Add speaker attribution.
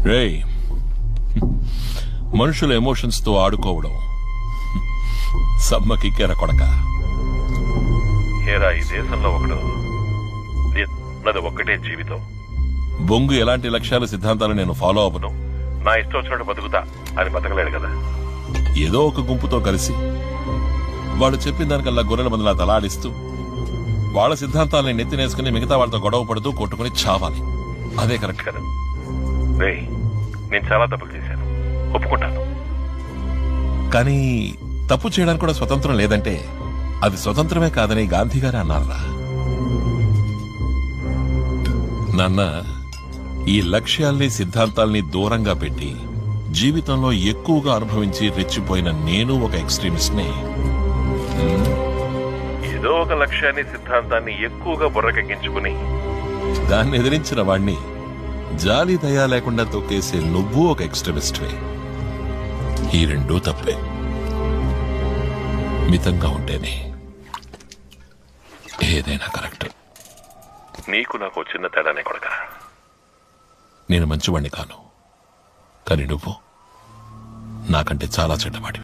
Speaker 1: రేయ్, మనుషుల ఎమోషన్స్ తో ఆడుకోవడం సమ్మకి కెర కొడక.
Speaker 2: ఏరా ఈ దేశంలో ఒకడు ఉన్నది ఒక్కటే జీవితం.
Speaker 1: బొంగు ఎలాంటి లక్ష్యాలు సిద్ధాంతాలు నేను ఫాలో అవ్వను,
Speaker 2: నా ఇష్టం వచ్చినట్టు బతుకుతా అని బతకలేడు కదా.
Speaker 1: ఏదో ఒక గుంపుతో కలిసి వాళ్ళు చెప్పిన దానికల్లా గొర్రెల మందులా తలాడిస్తూ వాళ్ళ సిద్ధాంతాలని నెత్తినేసుకుని మిగతా వాళ్ళతో గొడవ పడుతూ కొట్టుకుని చావాలి. అదే కరెక్ట్ కదా.
Speaker 2: రేయ్, నేను చాలా తప్పులు చేశాను, ఒప్పుకుంటాను.
Speaker 1: కానీ తప్పు చేయడానికి కూడా స్వతంత్రం లేదంటే అది స్వతంత్రమే కాదని గాంధీ గారే అన్నారా. నాన్న, ఈ లక్ష్యాల్ని సిద్ధాంతాల్ని దూరంగా పెట్టి జీవితంలో ఎక్కువగా అనుభవించి రెచ్చిపోయిన నేను ఒక ఎక్స్ట్రీమిస్ట్ ని.
Speaker 2: ఏదో ఒక లక్ష్యాన్ని సిద్ధాంతాన్ని ఎక్కువగా బుర్రకెక్కించుకుని
Speaker 1: దాన్ని ఎదిరించిన వాణ్ణి జాలి దయా లేకుండా తొక్కేసే నువ్వు ఒక ఎక్స్ట్రీమిస్ట్వే. ఈ రెండూ తప్పే. మితంగా ఉంటేనే ఏదైనా కరెక్ట్.
Speaker 2: నీకు నాకు చిన్న తేడానే కొడక.
Speaker 1: నేను మంచివాణ్ణి కాను, కానీ నువ్వు నాకంటే చాలా చెడ్డవాడివి.